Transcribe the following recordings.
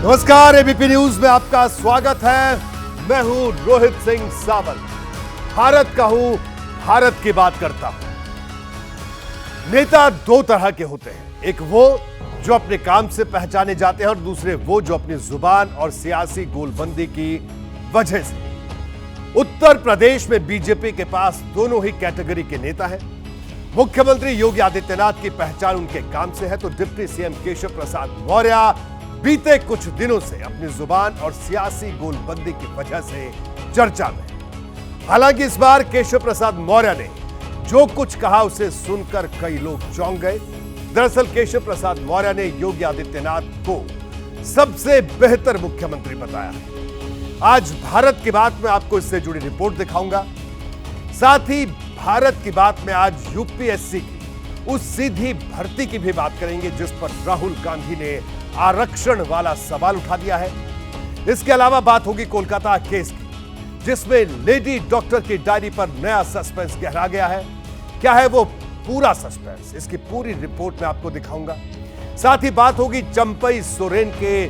नमस्कार, ABP news में आपका स्वागत है। मैं हूं रोहित सिंह सावल। भारत का हूं, भारत की बात करता हूं। नेता दो तरह के होते हैं, एक वो जो अपने काम से पहचाने जाते हैं और दूसरे वो जो अपनी जुबान और सियासी गोलबंदी की वजह से। उत्तर प्रदेश में बीजेपी के पास दोनों ही कैटेगरी के नेता हैं। मुख्यमंत्री योगी आदित्यनाथ की पहचान उनके काम से है, तो डिप्टी सीएम केशव प्रसाद मौर्य बीते कुछ दिनों से अपनी जुबान और सियासी गोलबंदी की वजह से चर्चा में। हालांकि इस बार केशव प्रसाद मौर्य ने जो कुछ कहा उसे सुनकर कई लोग चौंक गए। दरअसल केशव प्रसाद मौर्य ने योगी आदित्यनाथ को सबसे बेहतर मुख्यमंत्री बताया। आज भारत की बात में आपको इससे जुड़ी रिपोर्ट दिखाऊंगा। साथ ही भारत की बात में आज यूपीएससी की उस सीधी भर्ती की भी बात करेंगे जिस पर राहुल गांधी ने आरक्षण वाला सवाल उठा दिया है। इसके अलावा बात होगी कोलकाता केस की, जिसमें लेडी डॉक्टर की डायरी पर नया सस्पेंस गहरा गया है। क्या है वो पूरा सस्पेंस, इसकी पूरी रिपोर्ट में आपको दिखाऊंगा। साथ ही बात होगी चंपई सोरेन के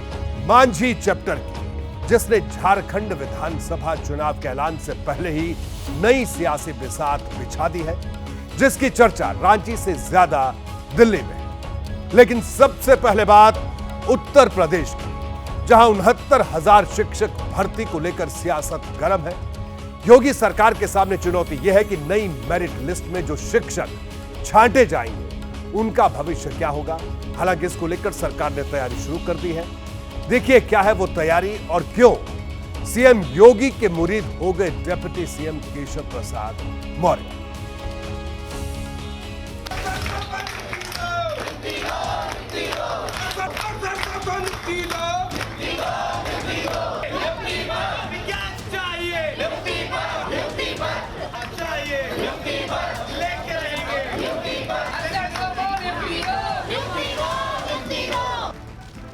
मांझी चैप्टर की, जिसने झारखंड विधानसभा चुनाव के ऐलान से पहले ही नई सियासी बिसात बिछा दी है, जिसकी चर्चा रांची से ज्यादा दिल्ली में। लेकिन सबसे पहले बात उत्तर प्रदेश की, जहां 69,000 शिक्षक भर्ती को लेकर सियासत गर्म है। योगी सरकार के सामने चुनौती यह है कि नई मेरिट लिस्ट में जो शिक्षक छांटे जाएंगे उनका भविष्य क्या होगा। हालांकि इसको लेकर सरकार ने तैयारी शुरू कर दी है। देखिए क्या है वो तैयारी और क्यों सीएम योगी के मुरीद हो गए डिप्टी सीएम केशव प्रसाद मौर्य।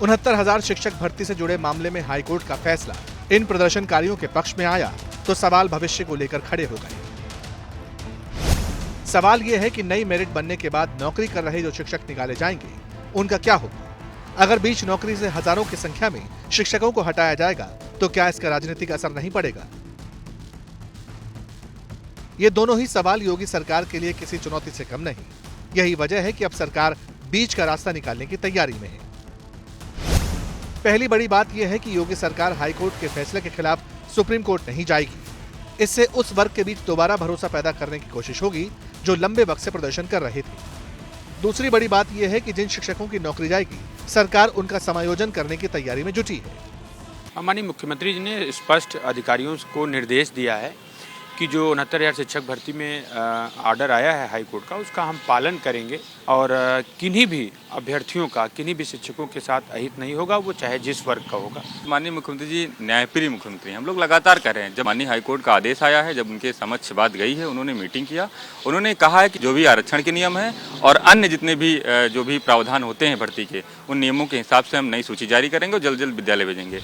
उनहत्तर 69,000 शिक्षक भर्ती से जुड़े मामले में हाईकोर्ट का फैसला इन प्रदर्शनकारियों के पक्ष में आया तो सवाल भविष्य को लेकर खड़े हो गए। सवाल यह है कि नई मेरिट बनने के बाद नौकरी कर रहे जो शिक्षक निकाले जाएंगे उनका क्या होगा। अगर बीच नौकरी से हजारों की संख्या में शिक्षकों को हटाया जाएगा तो क्या इसका राजनीतिक असर नहीं पड़ेगा। ये दोनों ही सवाल योगी सरकार के लिए किसी चुनौती से कम नहीं। यही वजह है कि अब सरकार बीच का रास्ता निकालने की तैयारी में है। पहली बड़ी बात यह है कि योगी सरकार हाईकोर्ट के फैसले के खिलाफ सुप्रीम कोर्ट नहीं जाएगी। इससे उस वर्ग के बीच दोबारा भरोसा पैदा करने की कोशिश होगी जो लंबे वक्त से प्रदर्शन कर रहे थे। दूसरी बड़ी बात यह है कि जिन शिक्षकों की नौकरी जाएगी सरकार उनका समायोजन करने की तैयारी में जुटी है। माननीय मुख्यमंत्री जी ने स्पष्ट अधिकारियों को निर्देश दिया है कि जो 69,000 शिक्षक भर्ती में ऑर्डर आया है हाईकोर्ट का, उसका हम पालन करेंगे और किन्हीं भी अभ्यर्थियों का, किन्हीं भी शिक्षकों के साथ अहित नहीं होगा, वो चाहे जिस वर्ग का होगा। माननीय मुख्यमंत्री जी न्यायप्रिय मुख्यमंत्री, हम लोग लगातार कर रहे हैं। जब माननीय हाईकोर्ट का आदेश आया है, जब उनके समक्ष बात गई है, उन्होंने मीटिंग किया, उन्होंने कहा है कि जो भी आरक्षण के नियम है और अन्य जितने भी जो भी प्रावधान होते हैं भर्ती के, उन नियमों के हिसाब से हम नई सूची जारी करेंगे और जल्द जल्द विद्यालय भेजेंगे।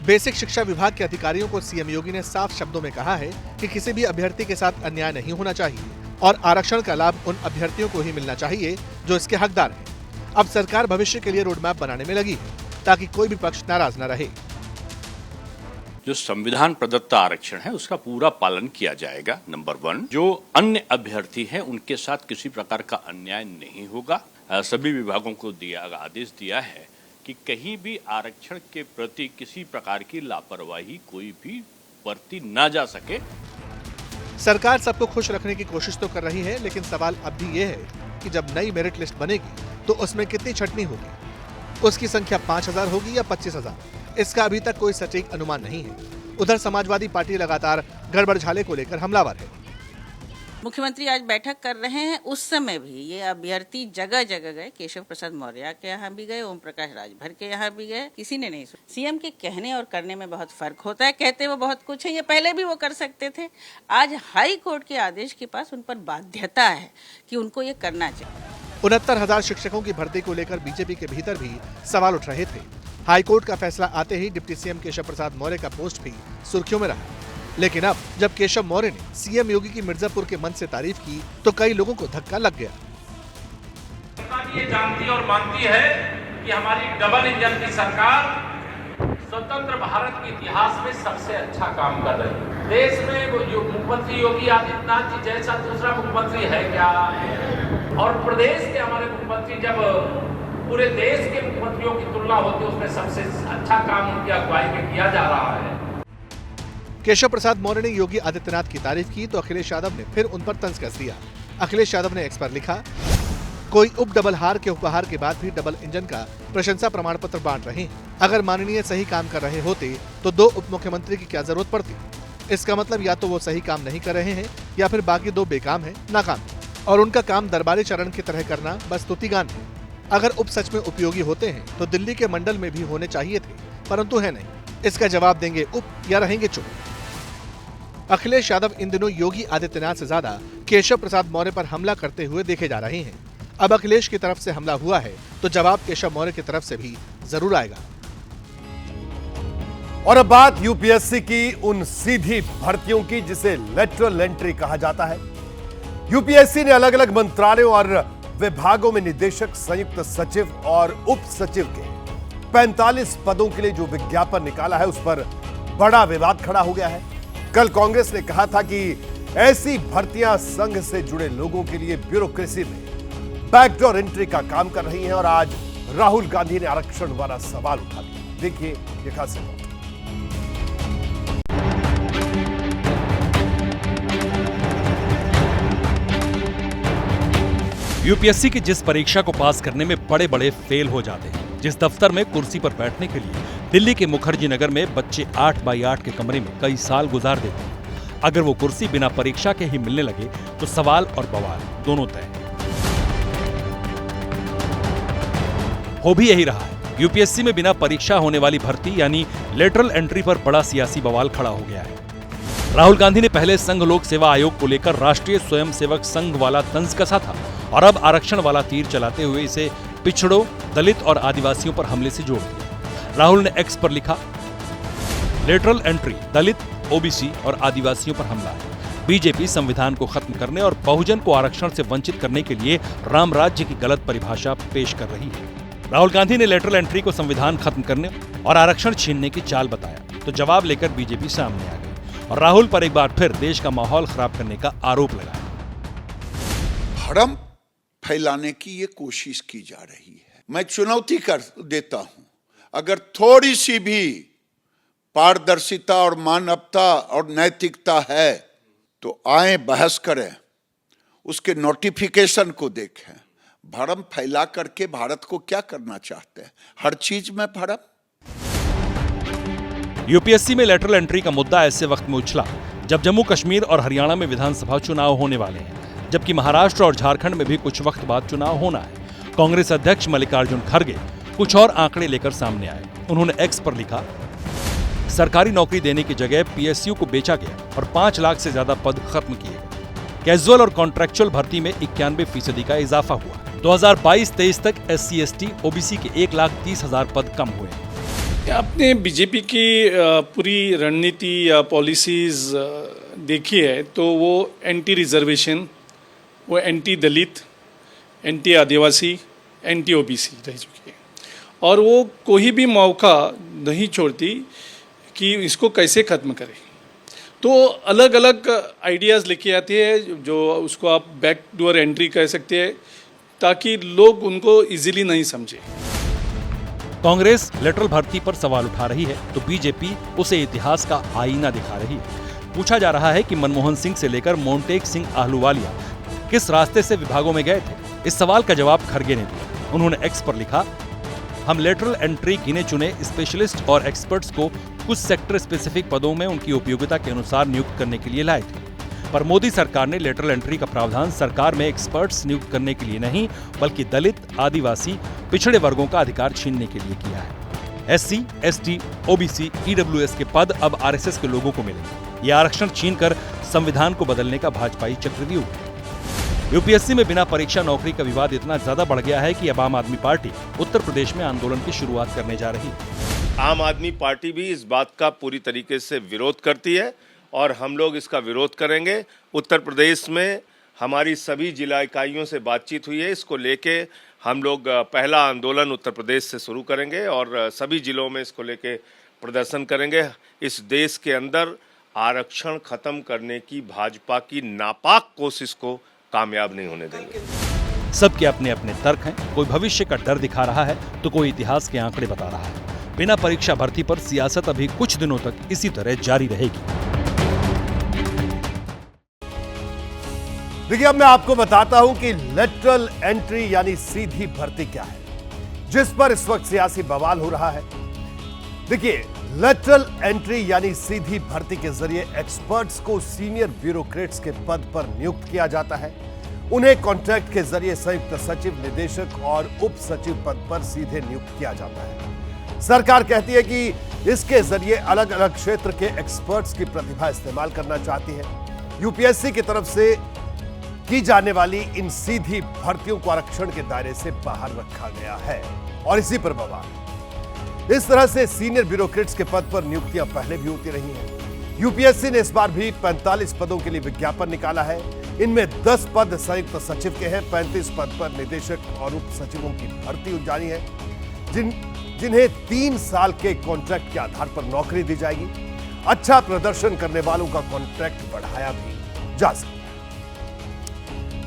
बेसिक शिक्षा विभाग के अधिकारियों को सीएम योगी ने साफ शब्दों में कहा है कि किसी भी अभ्यर्थी के साथ अन्याय नहीं होना चाहिए और आरक्षण का लाभ उन अभ्यर्थियों को ही मिलना चाहिए जो इसके हकदार हैं। अब सरकार भविष्य के लिए रोड मैप बनाने में लगी है ताकि कोई भी पक्ष नाराज न रहे। जो संविधान प्रदत्त आरक्षण है उसका पूरा पालन किया जाएगा। नंबर 1, जो अन्य अभ्यर्थी हैं उनके साथ किसी प्रकार का अन्याय नहीं होगा। सभी विभागों को आदेश दिया है कि कहीं भी आरक्षण के प्रति किसी प्रकार की लापरवाही कोई भी बरती ना जा सके। सरकार सबको खुश रखने की कोशिश तो कर रही है, लेकिन सवाल अब भी ये है कि जब नई मेरिट लिस्ट बनेगी तो उसमें कितनी छंटनी होगी। उसकी संख्या 5,000 होगी या 25,000, इसका अभी तक कोई सटीक अनुमान नहीं है। उधर समाजवादी पार्टी लगातार गड़बड़झाले को लेकर हमलावर है। मुख्यमंत्री आज बैठक कर रहे हैं, उस समय भी ये अभ्यर्थी जगह जगह गए। केशव प्रसाद मौर्य के यहाँ भी गए, ओम प्रकाश राजभर के यहाँ भी गए, किसी ने नहीं सुना। सीएम के कहने और करने में बहुत फर्क होता है। कहते वो बहुत कुछ है, ये पहले भी वो कर सकते थे। आज हाई कोर्ट के आदेश के पास उन पर बाध्यता है कि उनको ये करना चाहिए। 69,000 शिक्षकों की भर्ती को लेकर बीजेपी के भीतर भी सवाल उठ रहे थे। हाईकोर्ट का फैसला आते ही डिप्टी सीएम केशव प्रसाद मौर्य का पोस्ट भी सुर्खियों में रहा। लेकिन अब जब केशव मौर्य ने सीएम योगी की मिर्जापुर के मंच से तारीफ की तो कई लोगों को धक्का लग गया। ये जानती और मानती है कि हमारी डबल इंजन की सरकार स्वतंत्र भारत के इतिहास में सबसे अच्छा काम कर रही है। देश में वो जो मुख्यमंत्री योगी आदित्यनाथ जी जैसा दूसरा मुख्यमंत्री है क्या? और प्रदेश के हमारे मुख्यमंत्री जब पूरे देश के मुख्यमंत्रियों की तुलना होती है उसमें सबसे अच्छा काम उनकी अगुवाई में किया जा रहा है। केशव प्रसाद मौर्य ने योगी आदित्यनाथ की तारीफ की तो अखिलेश यादव ने फिर उन पर तंज कस दिया। अखिलेश यादव ने एक्स पर लिखा, कोई उप डबल हार के उपहार के बाद भी डबल इंजन का प्रशंसा प्रमाण पत्र बांट रहे हैं। अगर माननीय सही काम कर रहे होते तो 2 उप मुख्यमंत्री की क्या जरूरत पड़ती? इसका मतलब या तो वो सही काम नहीं कर रहे हैं या फिर बाकी 2 बेकाम हैं, नाकाम हैं। और उनका काम दरबारी चरण की तरह करना बस स्तुतिगान है। अगर उप सच में उपयोगी होते हैं तो दिल्ली के मंडल में भी होने चाहिए थे, परंतु है नहीं। इसका जवाब देंगे उप या रहेंगे चुप। अखिलेश यादव इन दिनों योगी आदित्यनाथ से ज्यादा केशव प्रसाद मौर्य पर हमला करते हुए देखे जा रहे हैं। अब अखिलेश की तरफ से हमला हुआ है तो जवाब केशव मौर्य की तरफ से भी जरूर आएगा। और अब बात यूपीएससी की उन सीधी भर्तियों की जिसे लेटरल एंट्री कहा जाता है। यूपीएससी ने अलग अलग मंत्रालयों और विभागों में निदेशक, संयुक्त सचिव और उप सचिव के 45 पदों के लिए जो विज्ञापन निकाला है उस पर बड़ा विवाद खड़ा हो गया है। कल कांग्रेस ने कहा था कि ऐसी भर्तियां संघ से जुड़े लोगों के लिए ब्यूरोक्रेसी में बैकडोर एंट्री का काम कर रही हैं और आज राहुल गांधी ने आरक्षण वाला सवाल उठा दिया। देखिए ये खास रिपोर्ट। यूपीएससी की जिस परीक्षा को पास करने में बड़े बड़े फेल हो जाते हैं, जिस दफ्तर में कुर्सी पर बैठने के लिए दिल्ली के मुखर्जी नगर में बच्चे 8x8 के कमरे में कई साल गुजार देते हैं, अगर वो कुर्सी बिना परीक्षा के ही मिलने लगे तो सवाल और बवाल दोनों तय हैं। हो भी यही रहा है। यूपीएससी में बिना परीक्षा होने वाली भर्ती यानी लेटरल एंट्री पर बड़ा सियासी बवाल खड़ा हो गया है। राहुल गांधी ने पहले संघ लोक सेवा आयोग को लेकर राष्ट्रीय स्वयंसेवक संघ वाला तंज कसा था और अब आरक्षण वाला तीर चलाते हुए इसे पिछड़ों, दलित और आदिवासियों पर हमले से जोड़ दिया। राहुल ने एक्स पर लिखा, लेटरल एंट्री दलित, ओबीसी और आदिवासियों पर हमला है। बीजेपी संविधान को खत्म करने और बहुजन को आरक्षण से वंचित करने के लिए राम राज्य की गलत परिभाषा पेश कर रही है। राहुल गांधी ने लेटरल एंट्री को संविधान खत्म करने और आरक्षण छीनने की चाल बताया तो जवाब लेकर बीजेपी सामने आ गई और राहुल पर एक बार फिर देश का माहौल खराब करने का आरोप लगाया। भ्रम फैलाने की ये कोशिश की जा रही है। मैं चुनौती कर देता हूं, अगर थोड़ी सी भी पारदर्शिता और मानवता और नैतिकता है तो आए बहस करें, उसके नोटिफिकेशन को देखें। भ्रम फैला करके भारत को क्या करना चाहते हैं? हर चीज में भ्रम। यूपीएससी में लेटरल एंट्री का मुद्दा ऐसे वक्त में उछला जब जम्मू कश्मीर और हरियाणा में विधानसभा चुनाव होने वाले हैं, जबकि महाराष्ट्र और झारखंड में भी कुछ वक्त बाद चुनाव होना है। कांग्रेस अध्यक्ष मल्लिकार्जुन खड़गे कुछ और आंकड़े लेकर सामने आए। उन्होंने एक्स पर लिखा, सरकारी नौकरी देने की जगह पीएसयू को बेचा गया और 5 लाख से ज्यादा पद खत्म किए गए। कैजुअल और कॉन्ट्रैक्चुअल भर्ती में 91% का इजाफा हुआ। 2022-23 तक SC/ST, ओबीसी के 1,30,000 पद कम हुए। आपने बीजेपी की पूरी रणनीति या पॉलिसीज देखी है तो वो एंटी रिजर्वेशन, वो एंटी दलित, एंटी आदिवासी, एंटी ओबीसी रह चुकी है और वो कोई भी मौका नहीं छोड़ती कि इसको कैसे ख़त्म करें। तो अलग अलग आइडियाज़ लेके आती है जो उसको आप बैकडोर एंट्री कह सकते हैं ताकि लोग उनको इजीली नहीं समझे। कांग्रेस लेटरल भर्ती पर सवाल उठा रही है तो बीजेपी उसे इतिहास का आईना दिखा रही है। पूछा जा रहा है कि मनमोहन सिंह से लेकर मोंटेक सिंह आहलूवालिया किस रास्ते से विभागों में गए थे। इस सवाल का जवाब खड़गे ने दिया। उन्होंने एक्स पर लिखा, हम लेटरल एंट्री गिने चुने स्पेशलिस्ट और एक्सपर्ट्स को कुछ सेक्टर स्पेसिफिक पदों में उनकी उपयोगिता के अनुसार नियुक्त करने के लिए लाए थे, पर मोदी सरकार ने लेटरल एंट्री का प्रावधान सरकार में एक्सपर्ट्स नियुक्त करने के लिए नहीं बल्कि दलित, आदिवासी, पिछड़े वर्गों का अधिकार छीनने के लिए किया है। SC, ST, OBC, EWS के पद अब RSS के लोगों को मिलेंगे। ये आरक्षण छीनकर संविधान को बदलने का भाजपाई चक्रव्यूह है। यूपीएससी में बिना परीक्षा नौकरी का विवाद इतना ज्यादा बढ़ गया है कि अब आम आदमी पार्टी उत्तर प्रदेश में आंदोलन की शुरुआत करने जा रही है। आम आदमी पार्टी भी इस बात का पूरी तरीके से विरोध करती है और हम लोग इसका विरोध करेंगे। उत्तर प्रदेश में हमारी सभी जिला इकाइयों से बातचीत हुई है, इसको लेके हम लोग पहला आंदोलन उत्तर प्रदेश से शुरू करेंगे और सभी जिलों में इसको लेके प्रदर्शन करेंगे। इस देश के अंदर आरक्षण खत्म करने की भाजपा की नापाक कोशिश को कामयाब नहीं होने देंगे। सबके अपने अपने तर्क हैं। कोई भविष्य का डर दिखा रहा है तो कोई इतिहास के आंकड़े बता रहा है। बिना परीक्षा भर्ती पर सियासत अभी कुछ दिनों तक इसी तरह जारी रहेगी। देखिए, अब मैं आपको बताता हूं कि लेटरल एंट्री यानी सीधी भर्ती क्या है, जिस पर इस वक्त सियासी बवाल हो रहा है। देखिए, लेटरल एंट्री यानी सीधी भर्ती के जरिए एक्सपर्ट्स को सीनियर ब्यूरोक्रेट्स के पद पर नियुक्त किया जाता है। उन्हें कॉन्ट्रैक्ट के जरिए संयुक्त सचिव, निदेशक और उप सचिव पद पर सीधे नियुक्त किया जाता है। सरकार कहती है कि इसके जरिए अलग अलग क्षेत्र के एक्सपर्ट्स की प्रतिभा इस्तेमाल करना चाहती है। यूपीएससी की तरफ से की जाने वाली इन सीधी भर्तियों को आरक्षण के दायरे से बाहर रखा गया है और इसी पर बवाल। इस तरह से सीनियर ब्यूरोक्रेट्स के पद पर नियुक्तियां पहले भी होती रही हैं। यूपीएससी ने इस बार भी 45 पदों के लिए विज्ञापन निकाला है। इनमें 10 पद संयुक्त सचिव के हैं, 35 पद पर निदेशक और उप सचिवों की भर्ती जारी है, जिन्हें 3 साल के कॉन्ट्रैक्ट के आधार पर नौकरी दी जाएगी। अच्छा प्रदर्शन करने वालों का कॉन्ट्रैक्ट बढ़ाया भी जा सकता है।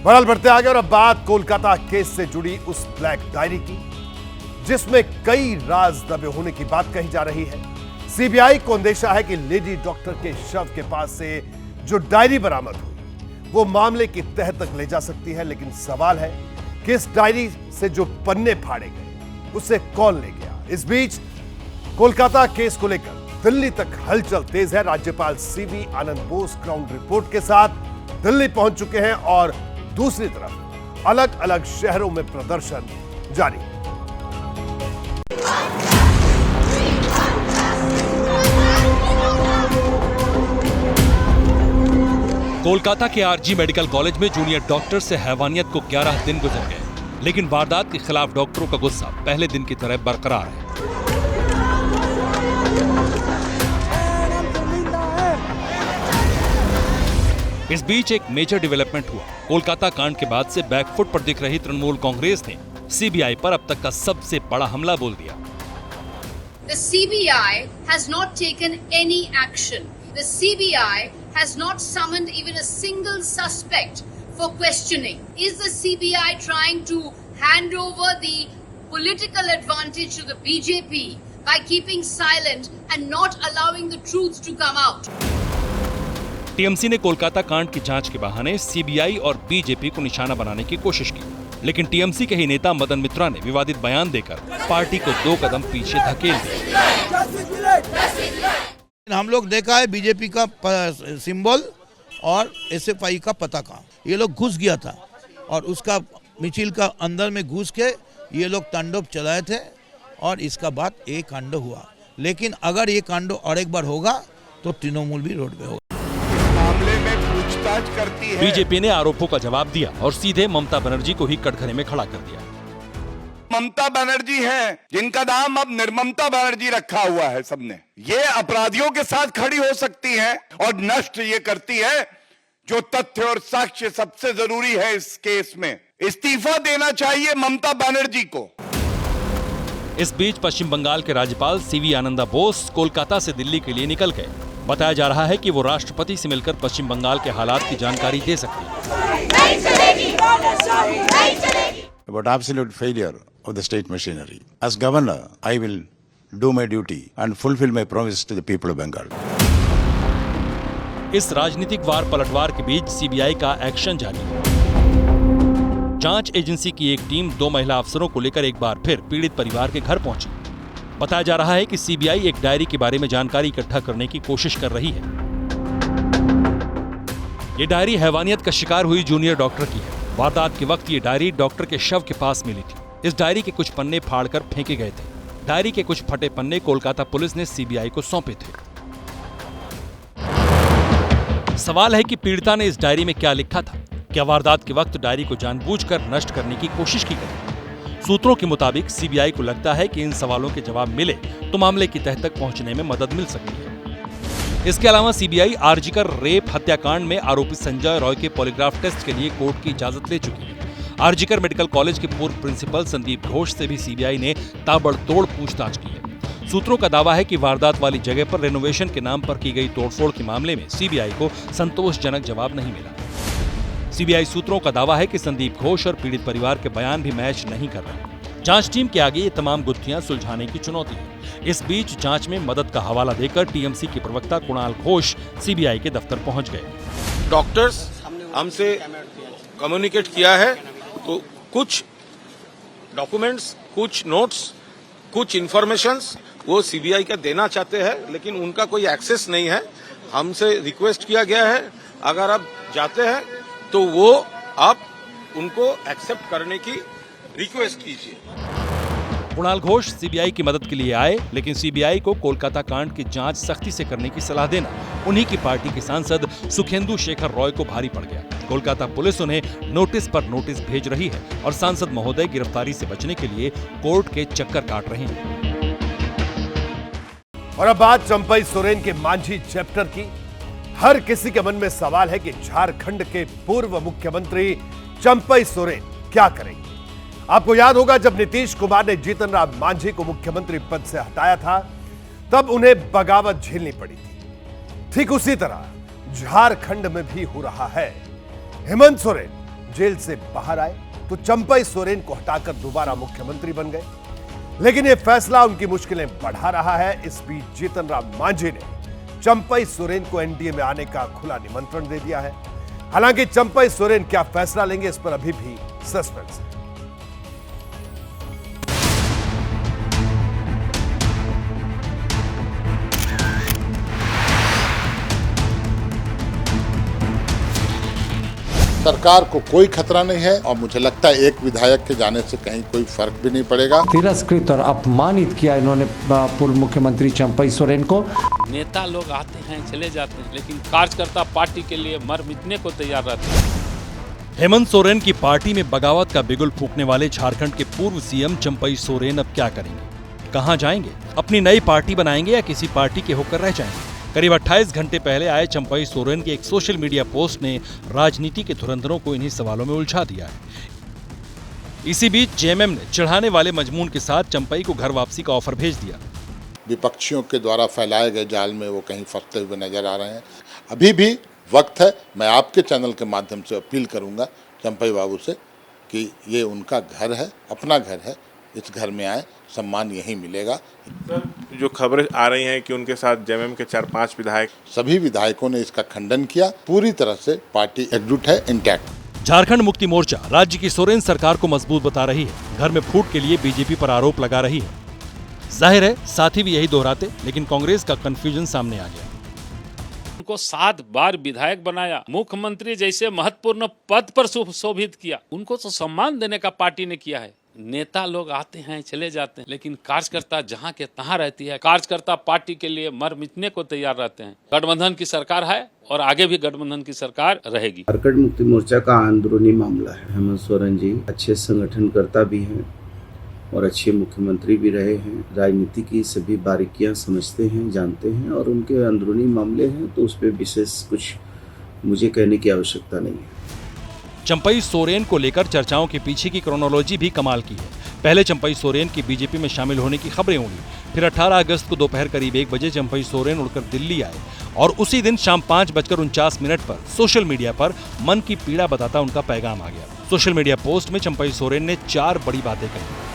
बहरहाल बढ़ते आगे और अब बात कोलकाता केस से जुड़ी उस ब्लैक डायरी की, जिसमें कई राज दबे होने की बात कही जा रही है। सीबीआई को अंदेशा है कि लेडी डॉक्टर के शव के पास से जो डायरी बरामद हुई वो मामले की तह तक ले जा सकती है, लेकिन सवाल है कि इस डायरी से जो पन्ने फाड़े गए उसे कौन ले गया। इस बीच कोलकाता केस को लेकर दिल्ली तक हलचल तेज है। राज्यपाल सीवी आनंद बोस ग्राउंड रिपोर्ट के साथ दिल्ली पहुंच चुके हैं और दूसरी तरफ अलग अलग शहरों में प्रदर्शन जारी है। कोलकाता के आरजी मेडिकल कॉलेज में जूनियर डॉक्टर से हैवानियत को 11 दिन गुजर गए, लेकिन वारदात के खिलाफ डॉक्टरों का गुस्सा पहले दिन की तरह बरकरार है। इस बीच एक मेजर डेवलपमेंट हुआ। कोलकाता कांड के बाद से बैकफुट पर दिख रही तृणमूल कांग्रेस ने सीबीआई पर अब तक का सबसे बड़ा हमला बोल दिया। The CBI has not taken any action. The CBI has not summoned even a single suspect for questioning. Is the CBI trying to hand over the political advantage to the BJP by keeping silent and not allowing the truth to come out? TMC ने कोलकाता कांड की जांच के बहाने CBI और BJP को निशाना बनाने की कोशिश की, लेकिन टीएमसी के ही नेता मदन मित्रा ने विवादित बयान देकर पार्टी को 2 कदम पीछे धकेल दिया। हम लोग देखा है बीजेपी का सिंबल और एसएफआई का पताका, ये लोग घुस गया था और उसका मिছিল का अंदर में घुस के ये लोग तांडव चलाए थे और इसका बाद एक कांड हुआ। लेकिन अगर ये कांड और एक बार होगा तो तृणमूल भी रोड पे होगा। करती है। बीजेपी ने आरोपों का जवाब दिया और सीधे ममता बनर्जी को ही कटघरे में खड़ा कर दिया। ममता बनर्जी हैं, जिनका नाम अब निर्ममता बनर्जी रखा हुआ है सबने, ये अपराधियों के साथ खड़ी हो सकती हैं और नष्ट ये करती है जो तथ्य और साक्ष्य सबसे जरूरी है इस केस में। इस्तीफा देना चाहिए ममता बनर्जी को। इस बीच पश्चिम बंगाल के राज्यपाल सीवी आनंदा बोस कोलकाता से दिल्ली के लिए निकल गए। बताया जा रहा है कि वो राष्ट्रपति से मिलकर पश्चिम बंगाल के हालात की जानकारी दे सकते हैं। About absolute failure of the state machinery. As governor, I will do my duty and fulfill my promise to the people of Bengal. इस राजनीतिक वार पलटवार के बीच सीबीआई का एक्शन जारी है। जांच एजेंसी की एक टीम 2 महिला अफसरों को लेकर एक बार फिर पीड़ित परिवार के घर पहुंची। बताया जा रहा है कि सीबीआई एक डायरी के बारे में जानकारी इकट्ठा करने की कोशिश कर रही है। ये डायरी हैवानियत का शिकार हुई जूनियर डॉक्टर की है। वारदात के वक्त ये डायरी डॉक्टर के शव के पास मिली थी। इस डायरी के कुछ पन्ने फाड़कर फेंके गए थे। डायरी के कुछ फटे पन्ने कोलकाता पुलिस ने सीबीआई को सौंपे थे। सवाल है कि पीड़िता ने इस डायरी में क्या लिखा था। क्या वारदात के वक्त डायरी को जानबूझकर नष्ट करने की कोशिश की गई? सूत्रों के मुताबिक सीबीआई को लगता है कि इन सवालों के जवाब मिले तो मामले की तह तक पहुंचने में मदद मिल सकती है। इसके अलावा सीबीआई आरजीकर रेप हत्याकांड में आरोपी संजय रॉय के पॉलीग्राफ टेस्ट के लिए कोर्ट की इजाजत ले चुकी है। आरजीकर मेडिकल कॉलेज के पूर्व प्रिंसिपल संदीप घोष से भी सीबीआई ने ताबड़तोड़ पूछताछ की है। सूत्रों का दावा है कि वारदात वाली जगह पर रेनोवेशन के नाम पर की गई तोड़फोड़ के मामले में सीबीआई को संतोषजनक जवाब नहीं मिला। सीबीआई सूत्रों का दावा है कि संदीप घोष और पीड़ित परिवार के बयान भी मैच नहीं कर रहे। जांच टीम के आगे ये तमाम गुत्थियां सुलझाने की चुनौती है। इस बीच जांच में मदद का हवाला देकर टीएमसी के प्रवक्ता कुणाल घोष सीबीआई के दफ्तर पहुंच गए। डॉक्टर्स हमसे कम्युनिकेट किया है तो कुछ डॉक्यूमेंट्स, कुछ नोट्स, कुछ इंफॉर्मेशंस वो सीबीआई का देना चाहते हैं, लेकिन उनका कोई एक्सेस नहीं है। हमसे रिक्वेस्ट किया गया है अगर आप जाते हैं तो वो आप उनको एक्सेप्ट करने की रिक्वेस्ट कीजिए। कुणाल घोष सीबीआई की मदद के लिए आए, लेकिन सीबीआई को कोलकाता कांड की जांच सख्ती से करने की सलाह देना उन्हीं की पार्टी के सांसद सुखेंदु शेखर रॉय को भारी पड़ गया। कोलकाता पुलिस उन्हें नोटिस पर नोटिस भेज रही है और सांसद महोदय गिरफ्तारी से बचने के लिए कोर्ट के चक्कर काट रहे हैं। और अब बात चंपई सोरेन के मांझी चैप्टर की। हर किसी के मन में सवाल है कि झारखंड के पूर्व मुख्यमंत्री चंपई सोरेन क्या करेंगे। आपको याद होगा जब नीतीश कुमार ने जीतन राम मांझी को मुख्यमंत्री पद से हटाया था, तब उन्हें बगावत झेलनी पड़ी थी। ठीक उसी तरह झारखंड में भी हो रहा है। हेमंत सोरेन जेल से बाहर आए तो चंपई सोरेन को हटाकर दोबारा मुख्यमंत्री बन गए, लेकिन यह फैसला उनकी मुश्किलें बढ़ा रहा है। इस बीच जीतन राम मांझी ने चंपई सोरेन को एनडीए में आने का खुला निमंत्रण दे दिया है। हालांकि चंपई सोरेन क्या फैसला लेंगे, इस पर अभी भी सस्पेंस है। सरकार को कोई खतरा नहीं है और मुझे लगता है एक विधायक के जाने से कहीं कोई फर्क भी नहीं पड़ेगा। तिरस्कृत और अपमानित किया इन्होंने पूर्व मुख्यमंत्री चंपई सोरेन को। नेता लोग आते हैं चले जाते हैं, लेकिन कार्यकर्ता पार्टी के लिए मर मिटने को तैयार रहते हैं। हेमंत सोरेन की पार्टी में बगावत का बिगुल फूंकने वाले झारखंड के पूर्व सीएम चंपई सोरेन अब क्या करेंगे? कहां जाएंगे? अपनी नई पार्टी बनाएंगे या किसी पार्टी के होकर रह जाएंगे? करीब 28 घंटे पहले आए चंपई सोरेन के एक सोशल मीडिया पोस्ट ने राजनीति के धुरंधरों को इन्हीं सवालों में उलझा दिया है। इसी बीच जेएमएम ने चढ़ाने वाले मजमून के साथ चंपई को घर वापसी का ऑफर भेज दिया। विपक्षियों के द्वारा फैलाए गए जाल में वो कहीं फंसते हुए नजर आ रहे हैं। अभी भी वक्त है। मैं आपके चैनल के माध्यम से अपील करूंगा चंपई बाबू से कि ये उनका घर है, अपना घर है, इस घर में आए, सम्मान यही मिलेगा। सर, जो खबरें आ रही हैं कि उनके साथ जेएमएम के 4-5 विधायक, सभी विधायकों ने इसका खंडन किया। पूरी तरह से पार्टी एकजुट है, इंटैक्ट। झारखंड मुक्ति मोर्चा राज्य की सोरेन सरकार को मजबूत बता रही है। घर में फूट के लिए बीजेपी पर आरोप लगा रही है। जाहिर है साथी भी यही दोहराते, लेकिन कांग्रेस का कंफ्यूजन सामने आ गया। उनको 7 बार विधायक बनाया, मुख्यमंत्री जैसे महत्वपूर्ण पद पर सुशोभित किया। उनको तो सम्मान देने का पार्टी ने किया है। नेता लोग आते हैं चले जाते हैं, लेकिन कार्यकर्ता जहां के तहां रहती है। कार्यकर्ता पार्टी के लिए मर मिटने को तैयार रहते हैं। गठबंधन की सरकार है और आगे भी गठबंधन की सरकार रहेगी। झारखंड मुक्ति मोर्चा का अंदरूनी मामला है। हेमंत सोरेन जी अच्छे संगठनकर्ता भी हैं और अच्छे मुख्यमंत्री भी रहे हैं। राजनीति की सभी बारीकियां समझते हैं, जानते हैं, और उनके अंदरूनी मामले हैं तो उस पर विशेष कुछ मुझे कहने की आवश्यकता नहीं है। चंपई सोरेन को लेकर चर्चाओं के पीछे की क्रोनोलॉजी भी कमाल की है। पहले चंपई सोरेन की बीजेपी में शामिल होने की खबरें उड़ी, फिर 18 अगस्त को दोपहर करीब 1 बजे चंपई सोरेन उड़कर दिल्ली आए और उसी दिन शाम 5:49 पर सोशल मीडिया पर मन की पीड़ा बताता उनका पैगाम आ गया। सोशल मीडिया पोस्ट में चंपई सोरेन ने 4 बड़ी बातें कही।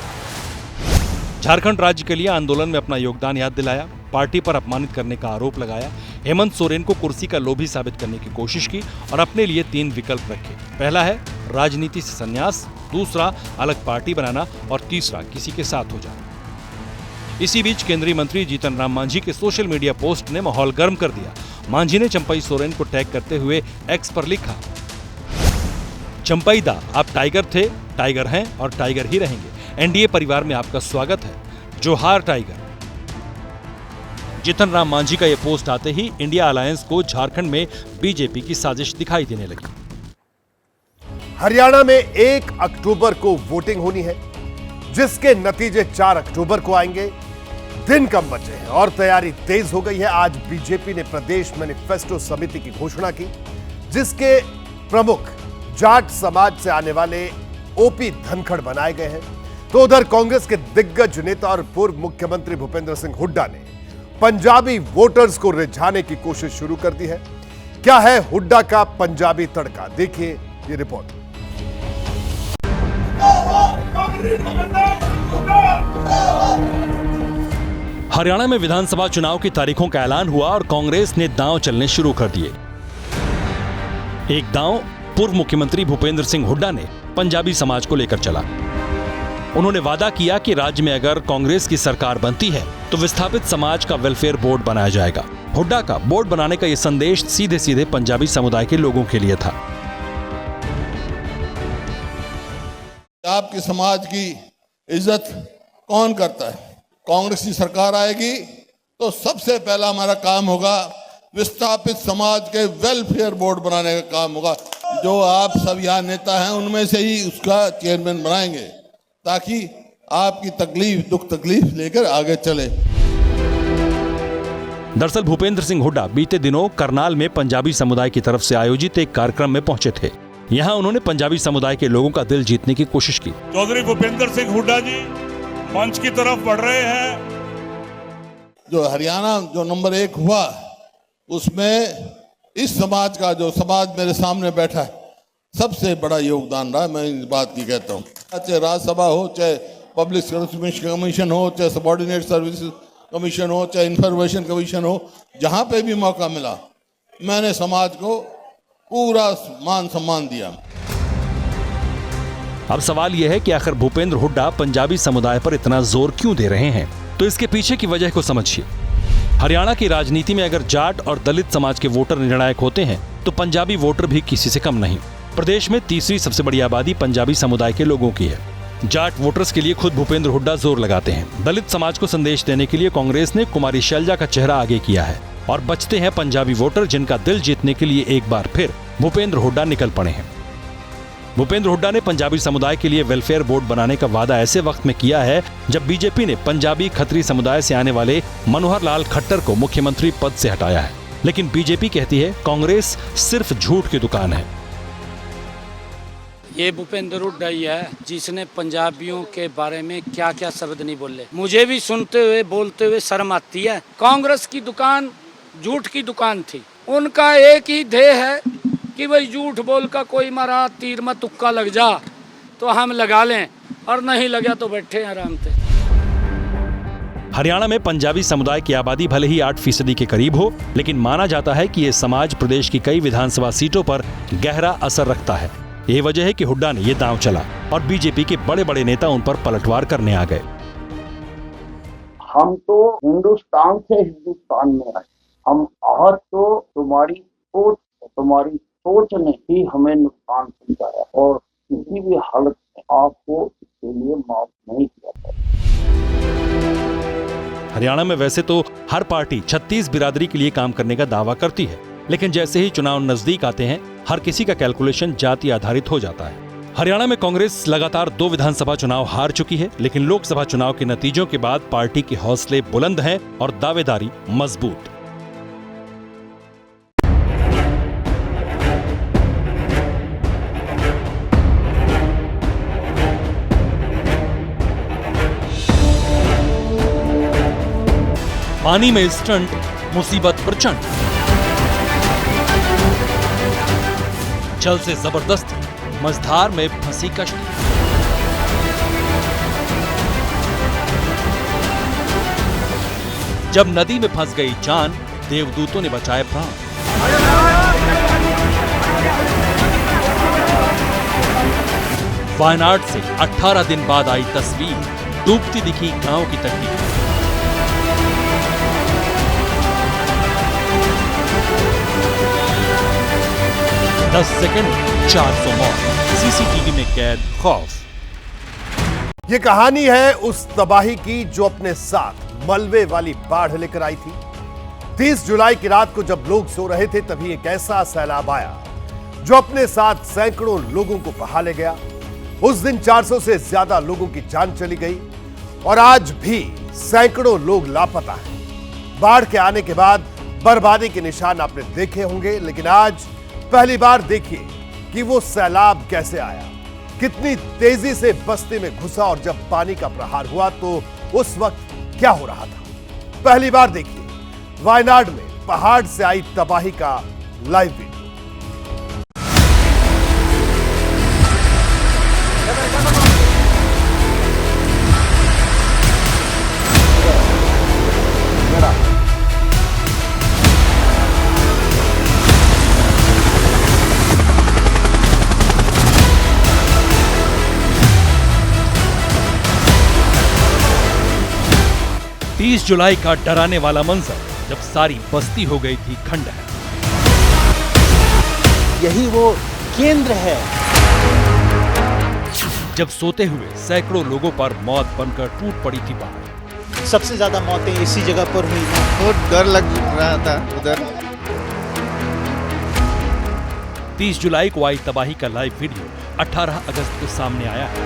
झारखंड राज्य के लिए आंदोलन में अपना योगदान याद दिलाया, पार्टी पर अपमानित करने का आरोप लगाया, हेमंत सोरेन को कुर्सी का लोभी साबित करने की कोशिश की और अपने लिए 3 विकल्प रखे। पहला है राजनीति से संन्यास, दूसरा अलग पार्टी बनाना और तीसरा किसी के साथ हो जाना। इसी बीच केंद्रीय मंत्री जीतन राम मांझी के सोशल मीडिया पोस्ट ने माहौल गर्म कर दिया। मांझी ने चंपई सोरेन को टैग करते हुए एक्स पर लिखा, चंपई दा आप टाइगर थे, टाइगर हैं और टाइगर ही रहेंगे। एनडीए परिवार में आपका स्वागत है, जोहार टाइगर। जीतन राम मांझी का यह पोस्ट आते ही इंडिया अलायंस को झारखंड में बीजेपी की साजिश दिखाई देने लगी। हरियाणा में 1 अक्टूबर को वोटिंग होनी है, जिसके नतीजे 4 अक्टूबर को आएंगे। दिन कम बचे हैं और तैयारी तेज हो गई है। आज बीजेपी ने प्रदेश मैनिफेस्टो समिति की घोषणा की, जिसके प्रमुख जाट समाज से आने वाले ओपी धनखड़ बनाए गए हैं, तो उधर कांग्रेस के दिग्गज नेता और पूर्व मुख्यमंत्री भूपेंद्र सिंह हुड्डा ने पंजाबी वोटर्स को रिझाने की कोशिश शुरू कर दी है। क्या है हुड्डा का पंजाबी तड़का, देखिए ये रिपोर्ट। हरियाणा में विधानसभा चुनाव की तारीखों का ऐलान हुआ और कांग्रेस ने दांव चलने शुरू कर दिए। एक दांव पूर्व मुख्यमंत्री भूपेंद्र सिंह हुड्डा ने पंजाबी समाज को लेकर चला। उन्होंने वादा किया कि राज्य में अगर कांग्रेस की सरकार बनती है तो विस्थापित समाज का वेलफेयर बोर्ड बनाया जाएगा। हुड्डा का बोर्ड बनाने का यह संदेश सीधे सीधे पंजाबी समुदाय के लोगों के लिए था। आपके समाज की इज्जत कौन करता है? कांग्रेस की सरकार आएगी तो सबसे पहला हमारा काम होगा विस्थापित समाज के वेलफेयर बोर्ड बनाने का काम होगा। जो आप सब यहाँ नेता हैं उनमें से ही उसका चेयरमैन बनाएंगे, ताकि आपकी तकलीफ दुख तकलीफ लेकर आगे चले। दरअसल भूपेंद्र सिंह हुड्डा बीते दिनों करनाल में पंजाबी समुदाय की तरफ से आयोजित एक कार्यक्रम में पहुंचे थे। यहाँ उन्होंने पंजाबी समुदाय के लोगों का दिल जीतने की कोशिश की। चौधरी भूपेंद्र सिंह हुड्डा जी मंच की तरफ बढ़ रहे हैं। जो हरियाणा जो नंबर 1 हुआ उसमें इस समाज का जो समाज मेरे सामने बैठा है सबसे बड़ा योगदान रहा। मैं इस बात की कहता हूँ, चाहे राज्यसभा हो, चाहे पब्लिक सर्विस कमीशन हो, चाहे सबॉर्डिनेट सर्विस कमीशन हो, चाहे इंफॉर्मेशन कमीशन हो, जहाँ पे भी मौका मिला मैंने समाज को पूरा मान सम्मान दिया। अब सवाल यह है कि आखिर भूपेंद्र हुड्डा पंजाबी समुदाय पर इतना जोर क्यों दे रहे हैं? तो इसके पीछे की वजह को समझिए। हरियाणा की राजनीति में अगर जाट और दलित समाज के वोटर निर्णायक होते हैं तो पंजाबी वोटर भी किसी से कम नहीं। प्रदेश में तीसरी सबसे बड़ी आबादी पंजाबी समुदाय के लोगों की है। जाट वोटर्स के लिए खुद भूपेंद्र हुड्डा जोर लगाते हैं। दलित समाज को संदेश देने के लिए कांग्रेस ने कुमारी शैलजा का चेहरा आगे किया है और बचते हैं पंजाबी वोटर, जिनका दिल जीतने के लिए एक बार फिर भूपेंद्र हुड्डा निकल पड़े हैं। भूपेंद्र हुड्डा ने पंजाबी समुदाय के लिए वेलफेयर बोर्ड बनाने का वादा ऐसे वक्त में किया है जब बीजेपी ने पंजाबी खत्री समुदाय से आने वाले मनोहर लाल खट्टर को मुख्यमंत्री पद से हटाया है। लेकिन बीजेपी कहती है कांग्रेस सिर्फ झूठ की दुकान है। ये भूपेंद्र हुड्डा ही है जिसने पंजाबियों के बारे में क्या क्या शब्द नहीं बोले। मुझे भी सुनते हुए बोलते हुए शर्म आती है। कांग्रेस की दुकान झूठ की दुकान थी। उनका एक ही ध्येय है कि भाई झूठ बोल का कोई मारा तीर में तुक्का लग जा तो हम लगा लें, और नहीं लगा तो बैठे आराम से। हरियाणा में पंजाबी समुदाय की आबादी भले ही 8% के करीब हो, लेकिन माना जाता है कि ये समाज प्रदेश की कई विधानसभा सीटों पर गहरा असर रखता है। यही वजह है कि हुड्डा ने ये दांव चला और बीजेपी के बड़े बड़े नेता उन पर पलटवार करने आ गए। हम तो हिंदुस्तान से हिंदुस्तान में आए। हम आज तो तुम्हारी सोच ने ही हमें नुकसान पहुंचाया और किसी भी हालत में आपको इसके लिए माफ नहीं किया जाएगा। हरियाणा में वैसे तो हर पार्टी 36 बिरादरी के लिए काम करने का दावा करती है, लेकिन जैसे ही चुनाव नजदीक आते हैं हर किसी का कैलकुलेशन जाति आधारित हो जाता है। हरियाणा में कांग्रेस लगातार 2 विधानसभा चुनाव हार चुकी है, लेकिन लोकसभा चुनाव के नतीजों के बाद पार्टी के हौसले बुलंद हैं और दावेदारी मजबूत। पानी में स्टंट, मुसीबत प्रचंड। जल से जबरदस्ती, मझधार में फंसी कश्ती। जब नदी में फंस गई जान, देवदूतों ने बचाए प्राण। वायनाड से 18 दिन बाद आई तस्वीर, डूबती दिखी गांव की तकदीर। दस सेकंड 400 मौत, सीसीटीवी में कैद खौफ। ये कहानी है उस तबाही की जो अपने साथ मलबे वाली बाढ़ लेकर आई थी। 30 जुलाई की रात को जब लोग सो रहे थे तभी एक ऐसा सैलाब आया जो अपने साथ सैकड़ों लोगों को बहा ले गया। उस दिन 400 से ज्यादा लोगों की जान चली गई और आज भी सैकड़ों लोग लापता हैं। बाढ़ के आने के बाद बर्बादी के निशान आपने देखे होंगे, लेकिन आज पहली बार देखिए कि वो सैलाब कैसे आया। कितनी तेजी से बस्ती में घुसा और जब पानी का प्रहार हुआ तो उस वक्त क्या हो रहा था, पहली बार देखिए वायनाड में पहाड़ से आई तबाही का लाइव वीडियो। तीस जुलाई का डराने वाला मंजर जब सारी बस्ती हो गई थी खंडहर। यही वो केंद्र है जब सोते हुए सैकड़ों लोगों पर मौत बनकर टूट पड़ी थी पहाड़। सबसे ज्यादा मौतें इसी जगह पर हुई। बहुत डर लग रहा था उधर। 30 जुलाई को आई तबाही का लाइव वीडियो 18 अगस्त को सामने आया है।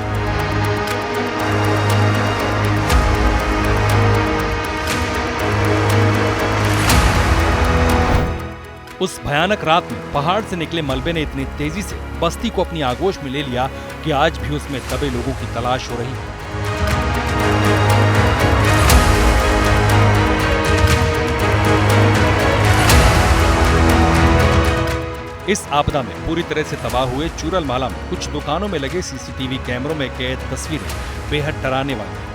उस भयानक रात में पहाड़ से निकले मलबे ने इतनी तेजी से बस्ती को अपनी आगोश में ले लिया कि आज भी उसमें दबे लोगों की तलाश हो रही है। इस आपदा में पूरी तरह से तबाह हुए चूरलमाला में कुछ दुकानों में लगे सीसीटीवी कैमरों में कैद तस्वीरें बेहद डराने वाली।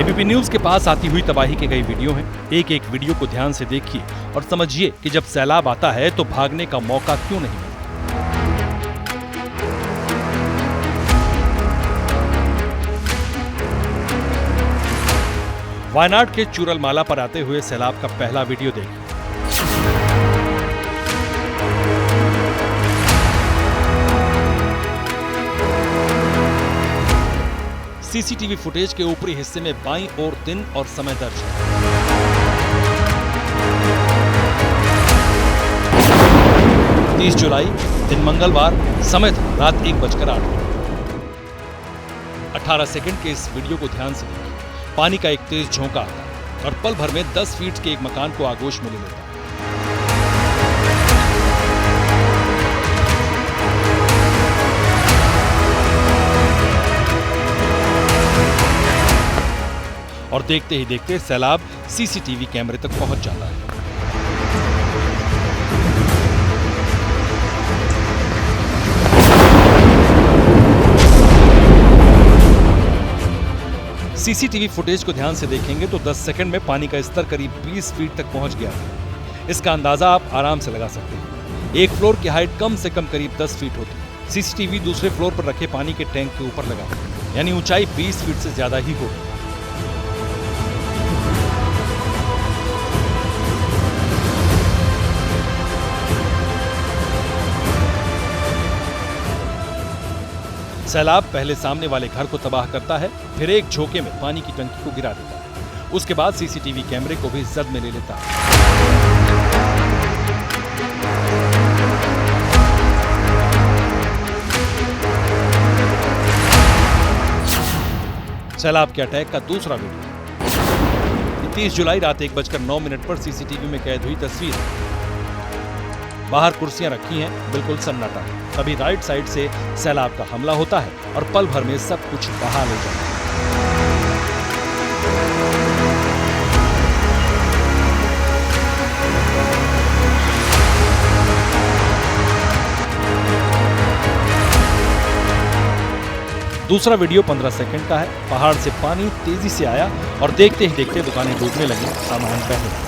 एबीपी न्यूज के पास आती हुई तबाही के कई वीडियो हैं। एक एक वीडियो को ध्यान से देखिए और समझिए कि जब सैलाब आता है तो भागने का मौका क्यों नहीं मिलता। वायनाड के चूरलमाला पर आते हुए सैलाब का पहला वीडियो देखिए। सीसीटीवी फुटेज के ऊपरी हिस्से में बाईं ओर दिन और समय दर्ज है। तीस जुलाई दिन मंगलवार, समय था रात 1:08। 18 सेकंड के इस वीडियो को ध्यान से देखिए। पानी का एक तेज झोंका आता है और पल भर में 10 फीट के एक मकान को आगोश में ले लेता है। और देखते ही देखते सैलाब सीसीटीवी कैमरे तक पहुंच जाता है। सीसीटीवी फुटेज को ध्यान से देखेंगे तो 10 सेकंड में पानी का स्तर करीब 20 फीट तक पहुंच गया है। इसका अंदाजा आप आराम से लगा सकते हैं। एक फ्लोर की हाइट कम से कम करीब 10 फीट होती है। सीसीटीवी दूसरे फ्लोर पर रखे पानी के टैंक के ऊपर लगा है, यानी ऊंचाई 20 फीट से ज्यादा ही होगी। सैलाब पहले सामने वाले घर को तबाह करता है, फिर एक झोंके में पानी की टंकी को गिरा देता है। उसके बाद सीसीटीवी कैमरे को भी जद में ले लेता है। सैलाब के अटैक का दूसरा वीडियो 30 जुलाई रात 1:09 पर सीसीटीवी में कैद हुई तस्वीर। बाहर कुर्सियां रखी हैं, बिल्कुल सन्नाटा है। तभी राइट साइड से सैलाब का हमला होता है और पल भर में सब कुछ बहा ले जाता है। दूसरा वीडियो 15 सेकंड का है। पहाड़ से पानी तेजी से आया और देखते ही देखते दुकानें डूबने लगी, सामान बहने लगा।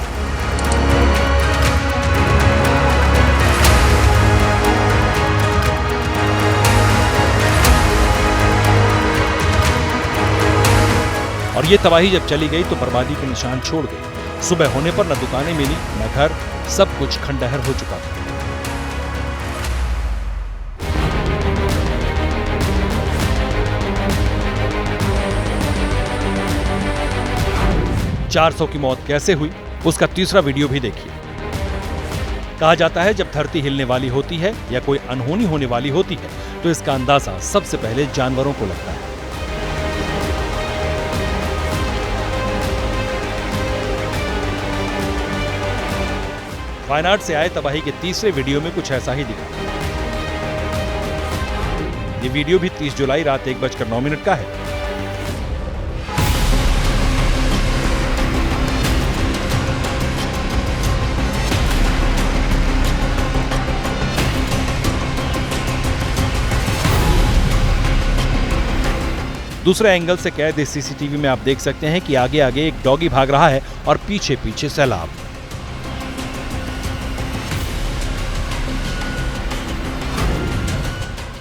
और ये तबाही जब चली गई तो बर्बादी के निशान छोड़ गई। सुबह होने पर न दुकानें मिली न घर, सब कुछ खंडहर हो चुका था। .400 की मौत कैसे हुई, उसका तीसरा वीडियो भी देखिए। कहा जाता है जब धरती हिलने वाली होती है या कोई अनहोनी होने वाली होती है तो इसका अंदाजा सबसे पहले जानवरों को लगता है। वायनाड से आए तबाही के तीसरे वीडियो में कुछ ऐसा ही दिखा। ये वीडियो भी 30 जुलाई रात 1:09 का है। दूसरे एंगल से कैद इस सीसीटीवी में आप देख सकते हैं कि आगे आगे एक डॉगी भाग रहा है और पीछे पीछे सैलाब।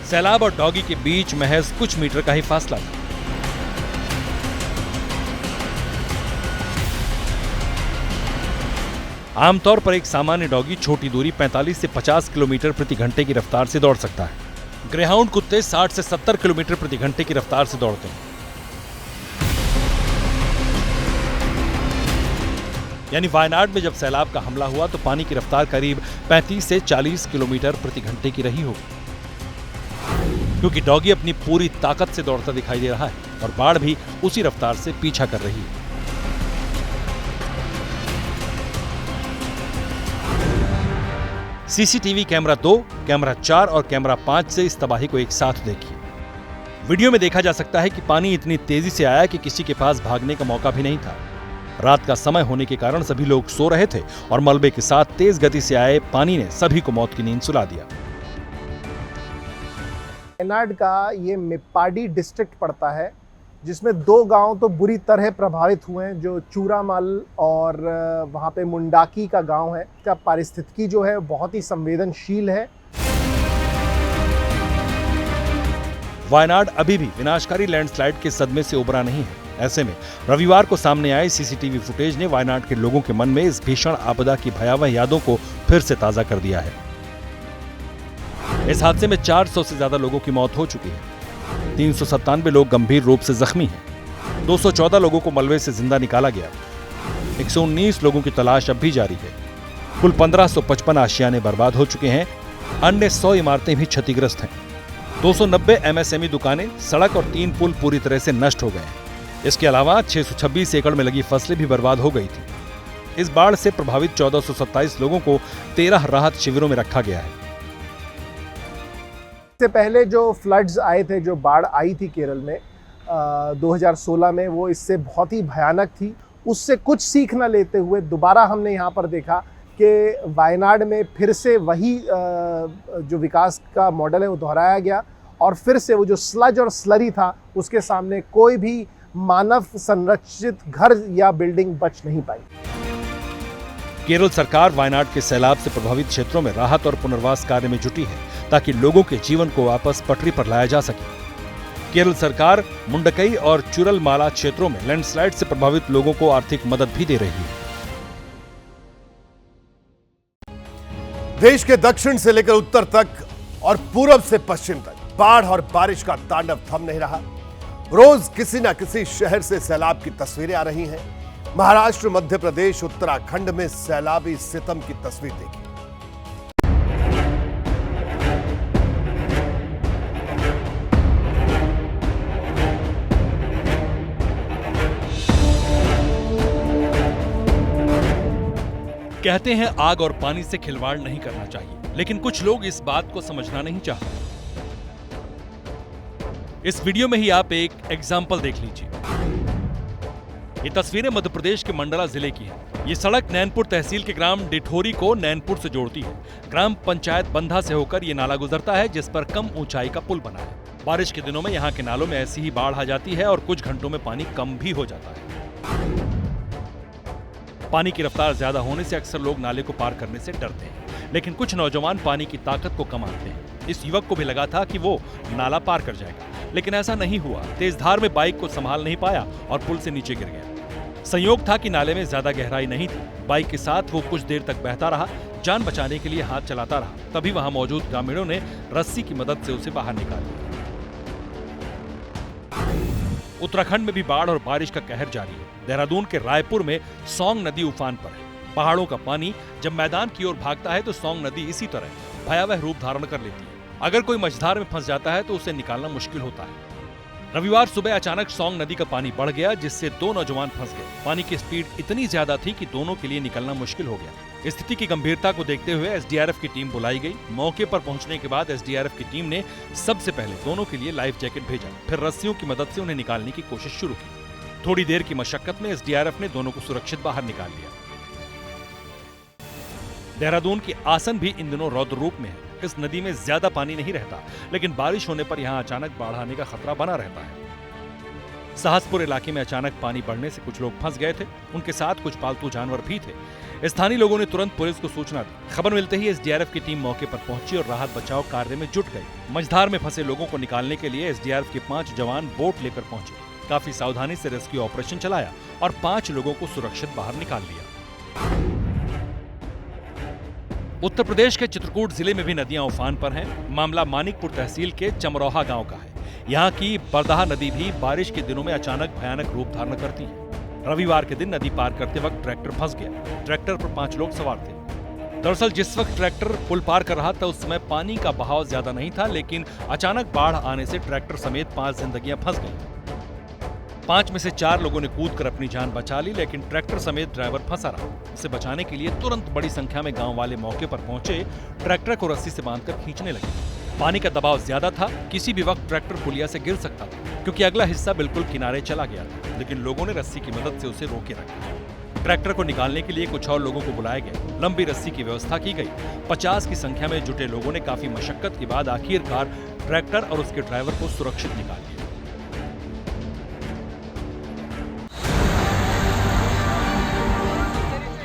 सैलाब और डॉगी के बीच महज कुछ मीटर का ही फासला था। आमतौर पर एक सामान्य डॉगी छोटी दूरी 45 से 50 किलोमीटर प्रति घंटे की रफ्तार से दौड़ सकता है। ग्रेहाउंड कुत्ते 60 से 70 किलोमीटर प्रति घंटे की रफ्तार से दौड़ते हैं। यानी वायनाड में जब सैलाब का हमला हुआ तो पानी की रफ्तार करीब 35 से 40 किलोमीटर प्रति घंटे की रही होगी, क्योंकि डॉगी अपनी पूरी ताकत से दौड़ता दिखाई दे रहा है और बाढ़ भी उसी रफ्तार से पीछा कर रही है। सीसीटीवी कैमरा 2, कैमरा 4 और कैमरा 5 से इस तबाही को एक साथ देखिए। वीडियो में देखा जा सकता है कि पानी इतनी तेजी से आया कि किसी के पास भागने का मौका भी नहीं था। रात का समय होने के कारण सभी लोग सो रहे थे और मलबे के साथ तेज गति से आए पानी ने सभी को मौत की नींद सुला दिया। वायनाड का ये मेप्पाडी डिस्ट्रिक्ट पड़ता है, जिसमें 2 गांव तो बुरी तरह प्रभावित हुए हैं, जो चूरामल और वहाँ पे मुंडाकी का गांव है। इसका पारिस्थितिकी जो है बहुत ही संवेदनशील है। वायनाड अभी भी विनाशकारी लैंडस्लाइड के सदमे से उबरा नहीं है। ऐसे में रविवार को सामने आए सीसीटीवी फुटेज ने वायनाड के लोगों के मन में इस भीषण आपदा की भयावह यादों को फिर से ताजा कर दिया है। इस हादसे में 400 से ज्यादा लोगों की मौत हो चुकी है। 397 लोग गंभीर रूप से जख्मी हैं। 214 लोगों को मलबे से जिंदा निकाला गया। 119 लोगों की तलाश अब भी जारी है। कुल 1555 आशियाने बर्बाद हो चुके हैं। अन्य 100 इमारतें भी क्षतिग्रस्त हैं। 290 एमएसएमई दुकानें, सड़क और 3 पुल पूरी तरह से नष्ट हो गए हैं। इसके अलावा 626 एकड़ में लगी फसलें भी बर्बाद हो गई थी। इस बाढ़ से प्रभावित 1427 लोगों को 13 राहत शिविरों में रखा गया है। इससे पहले जो फ्लड्स आए थे, जो बाढ़ आई थी केरल में 2016 में, वो इससे बहुत ही भयानक थी। उससे कुछ सीख न लेते हुए दोबारा हमने यहाँ पर देखा कि वायनाड में फिर से वही जो विकास का मॉडल है वो दोहराया गया और फिर से वो जो स्लज और स्लरी था उसके सामने कोई भी मानव संरक्षित घर या बिल्डिंग बच नहीं पाई। केरल सरकार वायनाड के सैलाब से प्रभावित क्षेत्रों में राहत और पुनर्वास कार्य में जुटी है ताकि लोगों के जीवन को वापस पटरी पर लाया जा सके। केरल सरकार मुंडकई और चुरलमाला क्षेत्रों में लैंडस्लाइड से प्रभावित लोगों को आर्थिक मदद भी दे रही है। देश के दक्षिण से लेकर उत्तर तक और पूरब से पश्चिम तक बाढ़ और बारिश का तांडव थम नहीं रहा। रोज किसी न किसी शहर से सैलाब की तस्वीरें आ रही हैं। महाराष्ट्र, मध्य प्रदेश, उत्तराखंड में सैलाबी सितम की तस्वीर देखी। कहते हैं आग और पानी से खिलवाड़ नहीं करना चाहिए, लेकिन कुछ लोग इस बात को समझना नहीं चाहते। इस वीडियो में ही आप एक एग्जाम्पल देख लीजिए। ये तस्वीरें मध्य प्रदेश के मंडला जिले की हैं। ये सड़क नैनपुर तहसील के ग्राम डिठोरी को नैनपुर से जोड़ती है। ग्राम पंचायत बंधा से होकर ये नाला गुजरता है, जिस पर कम ऊंचाई का पुल बना है। बारिश के दिनों में यहाँ के नालों में ऐसी ही बाढ़ आ जाती है और कुछ घंटों में पानी कम भी हो जाता है। पानी की रफ्तार ज्यादा होने से अक्सर लोग नाले को पार करने से डरते हैं, लेकिन कुछ नौजवान पानी की ताकत को कम आते हैं। इस युवक को भी लगा था कि वो नाला पार कर जाएगा, लेकिन ऐसा नहीं हुआ। तेज धार में बाइक को संभाल नहीं पाया और पुल से नीचे गिर गया। संयोग था कि नाले में ज्यादा गहराई नहीं थी। बाइक के साथ वो कुछ देर तक बहता रहा, जान बचाने के लिए हाथ चलाता रहा। तभी वहां मौजूद ग्रामीणों ने रस्सी की मदद से उसे बाहर निकाल लिया। उत्तराखंड में भी बाढ़ और बारिश का कहर जारी है। देहरादून के रायपुर में सौंग नदी उफान पर है। पहाड़ों का पानी जब मैदान की ओर भागता है तो सौंग नदी इसी तरह भयावह रूप धारण कर लेती है। अगर कोई मझधार में फंस जाता है तो उसे निकालना मुश्किल होता है। रविवार सुबह अचानक सौंग नदी का पानी बढ़ गया, जिससे 2 नौजवान फंस गए। पानी की स्पीड इतनी ज्यादा थी कि दोनों के लिए निकलना मुश्किल हो गया। स्थिति की गंभीरता को देखते हुए एसडीआरएफ की टीम बुलाई गई। मौके पर पहुंचने के बाद एसडीआरएफ की टीम ने सबसे पहले दोनों के लिए लाइफ जैकेट भेजा, फिर रस्सियों की मदद से उन्हें निकालने की कोशिश शुरू की। थोड़ी देर की मशक्कत में एसडीआरएफ ने दोनों को सुरक्षित बाहर निकाल लिया। देहरादून की आसन भी इन दिनों रौद्र रूप में है। इस नदी में ज्यादा पानी नहीं रहता, लेकिन बारिश होने पर यहाँ अचानक बाढ़ आने का खतरा बना रहता है। साहसपुर इलाके में अचानक पानी बढ़ने से कुछ लोग फंस गए थे, उनके साथ कुछ पालतू जानवर भी थे। स्थानीय लोगों ने तुरंत पुलिस को सूचना दी। खबर मिलते ही एसडीआरएफ की टीम मौके पर पहुंची और राहत बचाव कार्य में जुट गई। मझधार में फंसे लोगों को निकालने के लिए एसडीआरएफ के 5 जवान बोट लेकर पहुंचे। काफी सावधानी से रेस्क्यू ऑपरेशन चलाया और 5 लोगों को सुरक्षित बाहर निकाल लिया। उत्तर प्रदेश के चित्रकूट जिले में भी नदियां उफान पर हैं। मामला मानिकपुर तहसील के चमरोहा गांव का है। यहाँ की बरदाहा नदी भी बारिश के दिनों में अचानक भयानक रूप धारण करती है। रविवार के दिन नदी पार करते वक्त ट्रैक्टर फंस गया। ट्रैक्टर पर 5 लोग सवार थे। दरअसल जिस वक्त ट्रैक्टर पुल पार कर रहा था उस समय पानी का बहाव ज्यादा नहीं था, लेकिन अचानक बाढ़ आने से ट्रैक्टर समेत 5 जिंदगियां फंस गईं। 5 में से 4 लोगों ने कूदकर अपनी जान बचा ली, लेकिन ट्रैक्टर समेत ड्राइवर फंसा रहा। उसे बचाने के लिए तुरंत बड़ी संख्या में गांव वाले मौके पर पहुंचे, ट्रैक्टर को रस्सी से बांधकर खींचने लगे। पानी का दबाव ज्यादा था, किसी भी वक्त ट्रैक्टर पुलिया से गिर सकता था, क्योंकि अगला हिस्सा बिल्कुल किनारे चला गया था, लेकिन लोगों ने रस्सी की मदद से उसे रोके रखा। ट्रैक्टर को निकालने के लिए कुछ और लोगों को बुलाया गया। लंबी रस्सी की व्यवस्था की गई। 50 की संख्या में जुटे लोगों ने काफी मशक्कत के बाद आखिरकार ट्रैक्टर और उसके ड्राइवर को सुरक्षित निकाल लिया।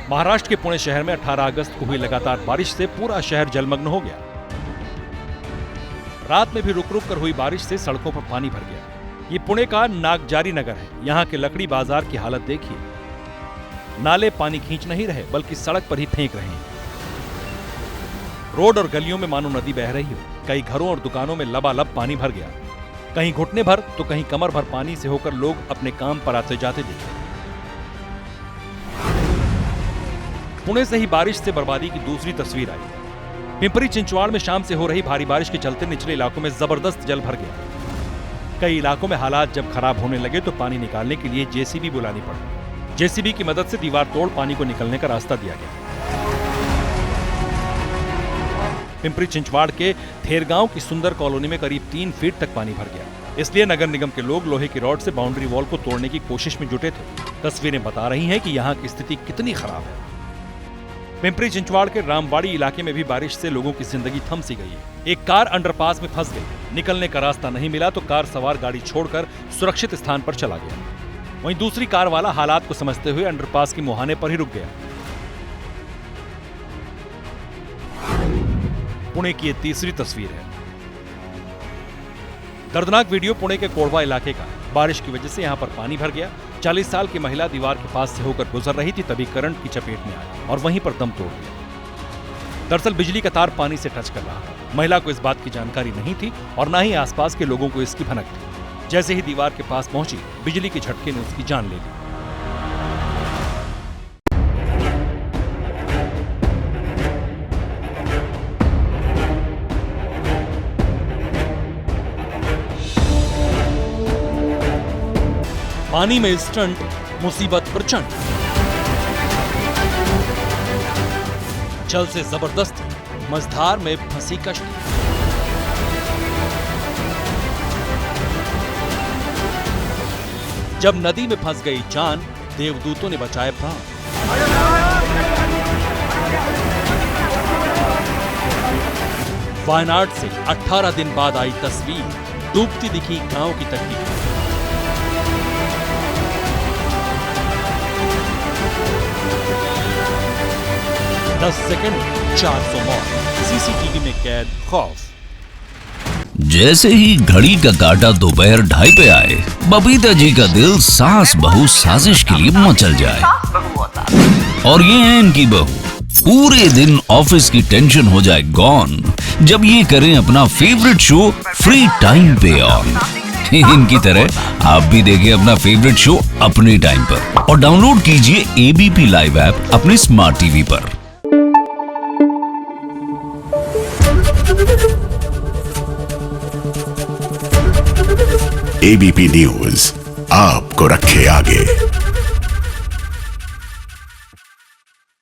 महाराष्ट्र के पुणे शहर में 18 अगस्त को हुई लगातार बारिश से पूरा शहर जलमग्न हो गया। रात में भी रुक रुक कर हुई बारिश से सड़कों पर पानी भर गया। ये पुणे का नागजारी नगर है। यहाँ के लकड़ी बाजार की हालत देखिए। नाले पानी खींच नहीं रहे, बल्कि सड़क पर ही फेंक रहे हैं। रोड और गलियों में मानो नदी बह रही हो। कई घरों और दुकानों में लबालब पानी भर गया। कहीं घुटने भर तो कहीं कमर भर पानी से होकर लोग अपने काम पर आते जाते दिखे। पुणे से ही बारिश से बर्बादी की दूसरी तस्वीर आई। पिंपरी चिंचवाड़ में शाम से हो रही भारी बारिश के चलते निचले इलाकों में जबरदस्त जल भर गया। कई इलाकों में हालात जब खराब होने लगे तो पानी निकालने के लिए जेसीबी बुलानी पड़ी। जेसीबी की मदद से दीवार तोड़ पानी को निकलने का रास्ता दिया गया। पिंपरी चिंचवाड़ के थेरगांव की सुंदर कॉलोनी में करीब 3 फीट तक पानी भर गया। इसलिए नगर निगम के लोग लोहे की रॉड से बाउंड्री वॉल को तोड़ने की कोशिश में जुटे थे। तस्वीरें बता रही हैं कि यहाँ की स्थिति कितनी खराब है। पिंपरी चिंचवाड़ के रामवाड़ी इलाके में भी बारिश से लोगों की जिंदगी थम सी गई है। एक कार अंडरपास में फंस गई। निकलने का रास्ता नहीं मिला तो कार सवार गाड़ी छोड़कर सुरक्षित स्थान पर चला गया। वहीं दूसरी कार वाला हालात को समझते हुए अंडरपास के मुहाने पर ही रुक गया। पुणे की ये तीसरी तस्वीर है। दर्दनाक वीडियो पुणे के कोढ़वा इलाके का। बारिश की वजह से यहां पर पानी भर गया। 40 साल की महिला दीवार के पास से होकर गुजर रही थी, तभी करंट की चपेट में आई और वहीं पर दम तोड़ दिया। दरअसल बिजली का तार पानी से टच कर रहा था। महिला को इस बात की जानकारी नहीं थी और ना ही आसपास के लोगों को इसकी भनक थी। जैसे ही दीवार के पास पहुंची, बिजली के झटके ने उसकी जान ले ली। पानी में स्टंट, मुसीबत प्रचंड। जल से जबरदस्त, मझधार में फंसी कश्ती। जब नदी में फंस गई जान, देवदूतों ने बचाए प्राण। वायनाड से 18 दिन बाद आई तस्वीर, डूबती दिखी गांव की तकनीक। 10 सेकंड 400 मौत, सीसीटीवी में कैद खौफ। जैसे ही घड़ी का काटा दोपहर 2:30 पे आए, बबीता जी का दिल सास बहू साजिश के लिए मचल जाए। और ये है इनकी बहू, पूरे दिन ऑफिस की टेंशन हो जाए गॉन जब ये करें अपना फेवरेट शो फ्री टाइम पे ऑन। इनकी तरह आप भी देखिए अपना फेवरेट शो अपने टाइम पर और डाउनलोड कीजिए एबीपी लाइव ऐप अपने स्मार्ट टीवी पर। एबीपी न्यूज आपको रखे आगे।